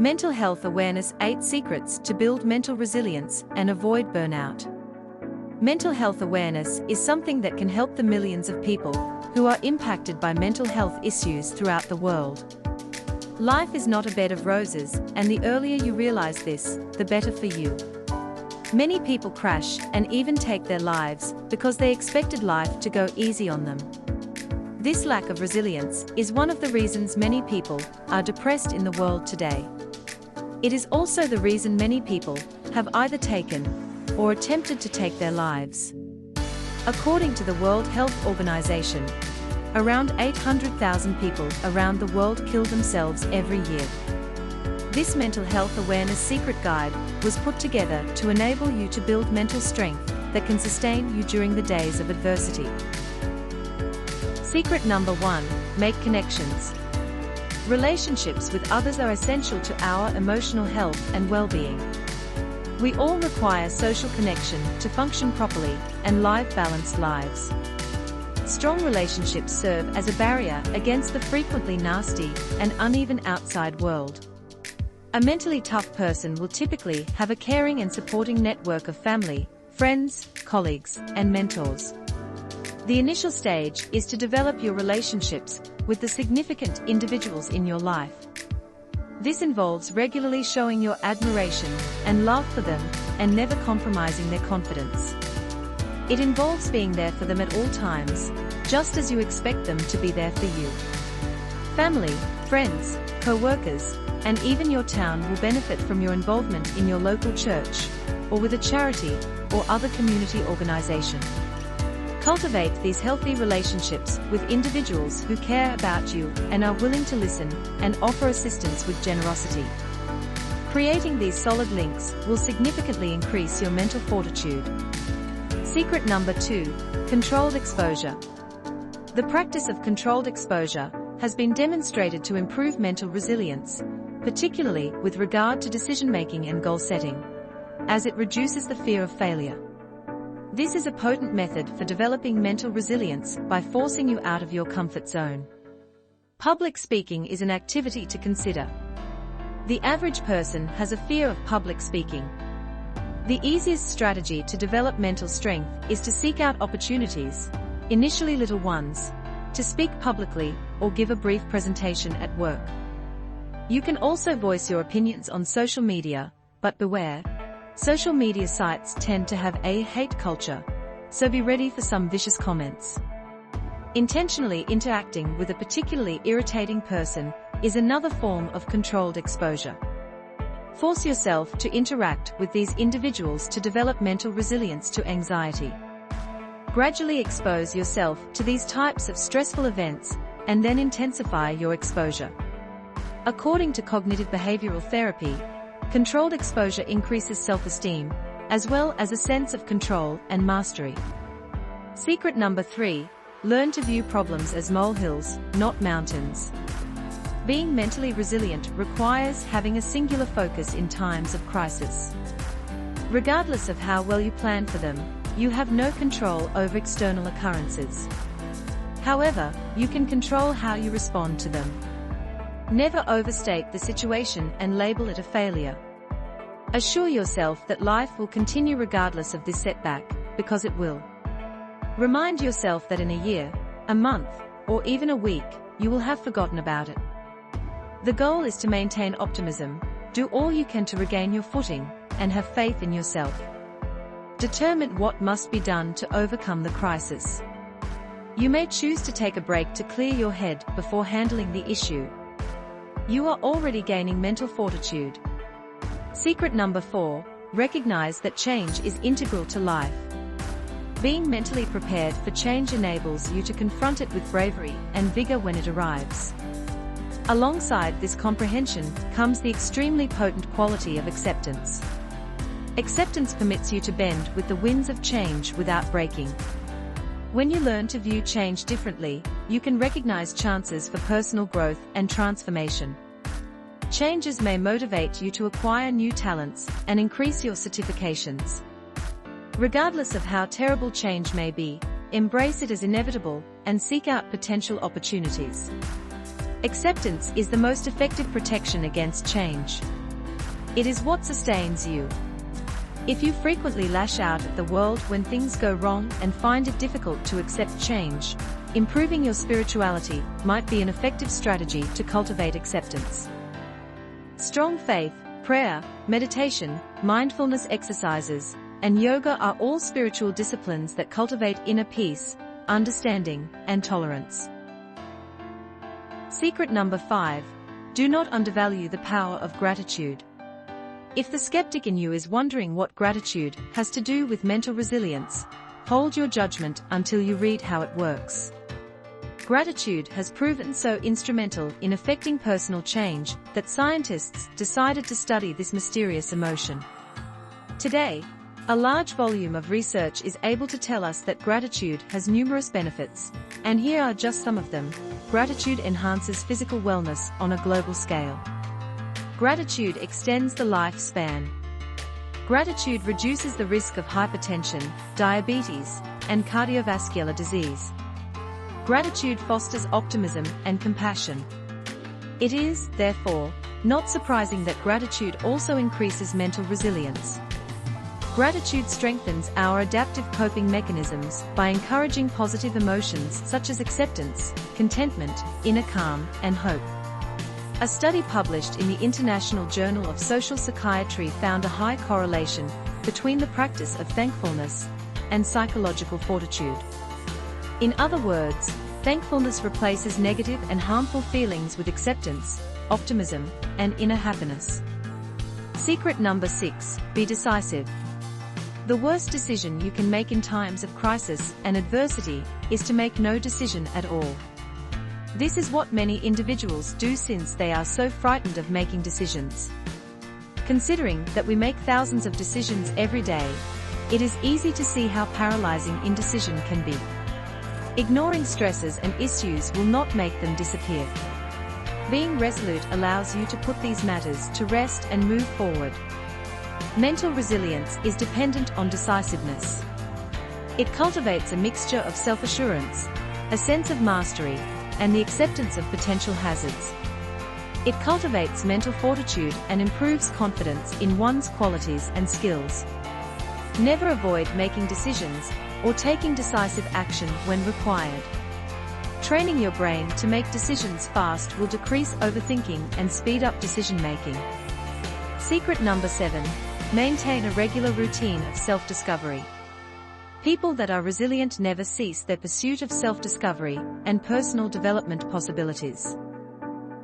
Mental Health Awareness: 8 Secrets to Build Mental Resilience and Avoid Burnout. Mental health awareness is something that can help the millions of people who are impacted by mental health issues throughout the world. Life is not a bed of roses, and the earlier you realize this, the better for you. Many people crash and even take their lives because they expected life to go easy on them. This lack of resilience is one of the reasons many people are depressed in the world today. It is also the reason many people have either taken or attempted to take their lives. According to the World Health Organization, around 800,000 people around the world kill themselves every year. This mental health awareness secret guide was put together to enable you to build mental strength that can sustain you during the days of adversity. Secret number 1: make connections. Relationships with others are essential to our emotional health and well-being. We all require social connection to function properly and live balanced lives. Strong relationships serve as a barrier against the frequently nasty and uneven outside world. A mentally tough person will typically have a caring and supporting network of family, friends, colleagues, and mentors. The initial stage is to develop your relationships with the significant individuals in your life. This involves regularly showing your admiration and love for them and never compromising their confidence. It involves being there for them at all times, just as you expect them to be there for you. Family, friends, co-workers, and even your town will benefit from your involvement in your local church, or with a charity or other community organization. Cultivate these healthy relationships with individuals who care about you and are willing to listen and offer assistance with generosity. Creating these solid links will significantly increase your mental fortitude. Secret number 2: controlled exposure. The practice of controlled exposure has been demonstrated to improve mental resilience, particularly with regard to decision-making and goal setting, as it reduces the fear of failure. This is a potent method for developing mental resilience by forcing you out of your comfort zone. Public speaking is an activity to consider. The average person has a fear of public speaking. The easiest strategy to develop mental strength is to seek out opportunities, initially little ones, to speak publicly or give a brief presentation at work. You can also voice your opinions on social media, but beware. Social media sites tend to have a hate culture, so be ready for some vicious comments. Intentionally interacting with a particularly irritating person is another form of controlled exposure. Force yourself to interact with these individuals to develop mental resilience to anxiety. Gradually expose yourself to these types of stressful events, and then intensify your exposure. According to cognitive behavioral therapy, controlled exposure increases self-esteem, as well as a sense of control and mastery. Secret number 3: learn to view problems as molehills, not mountains. Being mentally resilient requires having a singular focus in times of crisis. Regardless of how well you plan for them, you have no control over external occurrences. However, you can control how you respond to them. Never overstate the situation and label it a failure. Assure yourself that life will continue regardless of this setback, because it will. Remind yourself that in a year, a month, or even a week, you will have forgotten about it. The goal is to maintain optimism, do all you can to regain your footing, and have faith in yourself. Determine what must be done to overcome the crisis. You may choose to take a break to clear your head before handling the issue. You are already gaining mental fortitude. Secret number 4: recognize that change is integral to life. Being mentally prepared for change enables you to confront it with bravery and vigor when it arrives. Alongside this comprehension comes the extremely potent quality of acceptance. Acceptance permits you to bend with the winds of change without breaking. When you learn to view change differently, you can recognize chances for personal growth and transformation. Changes may motivate you to acquire new talents and increase your certifications. Regardless of how terrible change may be, embrace it as inevitable and seek out potential opportunities. Acceptance is the most effective protection against change. It is what sustains you. If you frequently lash out at the world when things go wrong and find it difficult to accept change, improving your spirituality might be an effective strategy to cultivate acceptance. Strong faith, prayer, meditation, mindfulness exercises, and yoga are all spiritual disciplines that cultivate inner peace, understanding, and tolerance. Secret number 5. Do not undervalue the power of gratitude. If the skeptic in you is wondering what gratitude has to do with mental resilience, hold your judgment until you read how it works. Gratitude has proven so instrumental in affecting personal change that scientists decided to study this mysterious emotion. Today, a large volume of research is able to tell us that gratitude has numerous benefits, and here are just some of them. Gratitude enhances physical wellness on a global scale. Gratitude extends the lifespan. Gratitude reduces the risk of hypertension, diabetes, and cardiovascular disease. Gratitude fosters optimism and compassion. It is, therefore, not surprising that gratitude also increases mental resilience. Gratitude strengthens our adaptive coping mechanisms by encouraging positive emotions such as acceptance, contentment, inner calm, and hope. A study published in the International Journal of Social Psychiatry found a high correlation between the practice of thankfulness and psychological fortitude. In other words, thankfulness replaces negative and harmful feelings with acceptance, optimism, and inner happiness. Secret number 6. Be decisive. The worst decision you can make in times of crisis and adversity is to make no decision at all. This is what many individuals do since they are so frightened of making decisions. Considering that we make thousands of decisions every day, it is easy to see how paralyzing indecision can be. Ignoring stresses and issues will not make them disappear. Being resolute allows you to put these matters to rest and move forward. Mental resilience is dependent on decisiveness. It cultivates a mixture of self-assurance, a sense of mastery, and the acceptance of potential hazards. It cultivates mental fortitude and improves confidence in one's qualities and skills. Never avoid making decisions or taking decisive action when required. Training your brain to make decisions fast will decrease overthinking and speed up decision-making. Secret number 7. Maintain a regular routine of self-discovery. People that are resilient never cease their pursuit of self-discovery and personal development possibilities.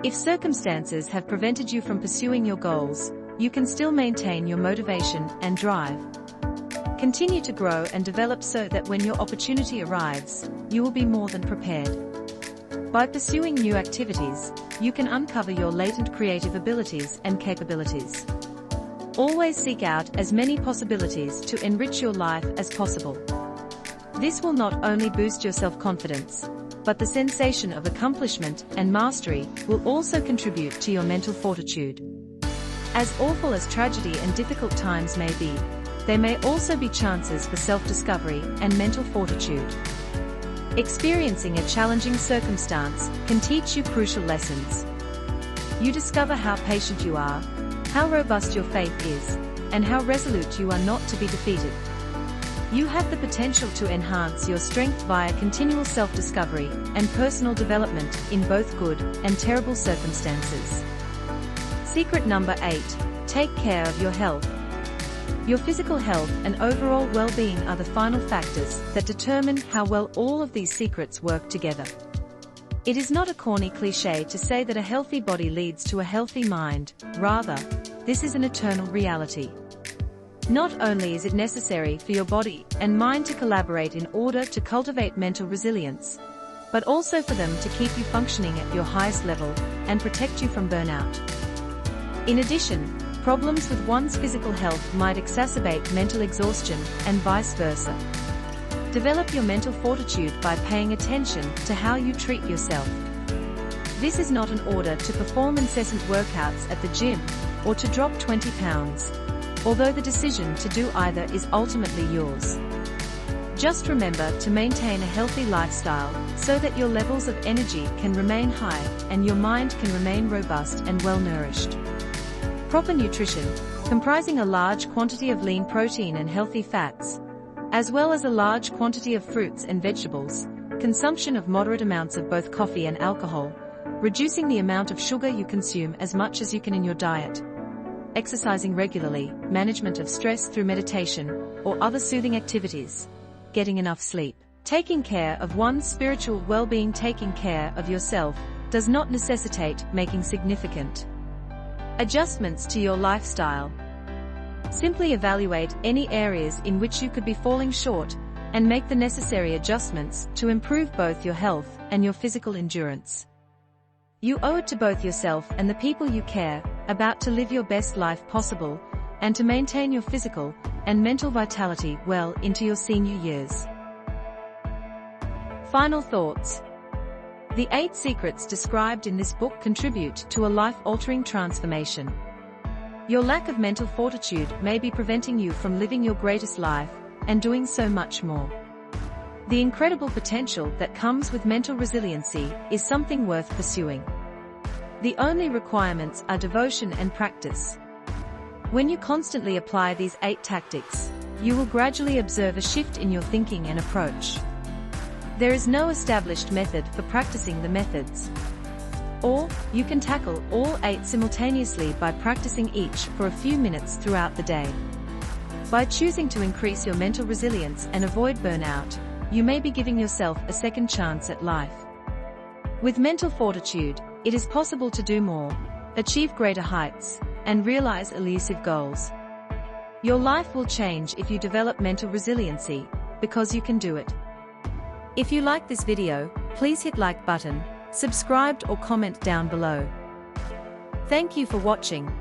If circumstances have prevented you from pursuing your goals, you can still maintain your motivation and drive. Continue to grow and develop so that when your opportunity arrives, you will be more than prepared. By pursuing new activities, you can uncover your latent creative abilities and capabilities. Always seek out as many possibilities to enrich your life as possible. This will not only boost your self-confidence, but the sensation of accomplishment and mastery will also contribute to your mental fortitude. As awful as tragedy and difficult times may be, there may also be chances for self-discovery and mental fortitude. Experiencing a challenging circumstance can teach you crucial lessons. You discover how patient you are, how robust your faith is, and how resolute you are not to be defeated. You have the potential to enhance your strength via continual self-discovery and personal development in both good and terrible circumstances. Secret number 8. Take care of your health. Your physical health and overall well-being are the final factors that determine how well all of these secrets work together. It is not a corny cliché to say that a healthy body leads to a healthy mind. Rather, this is an eternal reality. Not only is it necessary for your body and mind to collaborate in order to cultivate mental resilience, but also for them to keep you functioning at your highest level and protect you from burnout. In addition, problems with one's physical health might exacerbate mental exhaustion and vice versa. Develop your mental fortitude by paying attention to how you treat yourself. This is not an order to perform incessant workouts at the gym or to drop 20 pounds, although the decision to do either is ultimately yours. Just remember to maintain a healthy lifestyle so that your levels of energy can remain high and your mind can remain robust and well-nourished. Proper nutrition, comprising a large quantity of lean protein and healthy fats, as well as a large quantity of fruits and vegetables, consumption of moderate amounts of both coffee and alcohol, reducing the amount of sugar you consume as much as you can in your diet, exercising regularly, management of stress through meditation or other soothing activities, getting enough sleep. Taking care of one's spiritual well-being. Taking care of yourself does not necessitate making significant adjustments to your lifestyle. Simply evaluate any areas in which you could be falling short and make the necessary adjustments to improve both your health and your physical endurance. You owe it to both yourself and the people you care about to live your best life possible and to maintain your physical and mental vitality well into your senior years. Final thoughts. The 8 secrets described in this book contribute to a life-altering transformation. Your lack of mental fortitude may be preventing you from living your greatest life and doing so much more. The incredible potential that comes with mental resiliency is something worth pursuing. The only requirements are devotion and practice. When you constantly apply these 8 tactics, you will gradually observe a shift in your thinking and approach. There is no established method for practicing the methods. Or, you can tackle all 8 simultaneously by practicing each for a few minutes throughout the day. By choosing to increase your mental resilience and avoid burnout, you may be giving yourself a second chance at life. With mental fortitude, it is possible to do more, achieve greater heights, and realize elusive goals. Your life will change if you develop mental resiliency, because you can do it. If you like this video, please hit like button, subscribe or comment down below. Thank you for watching.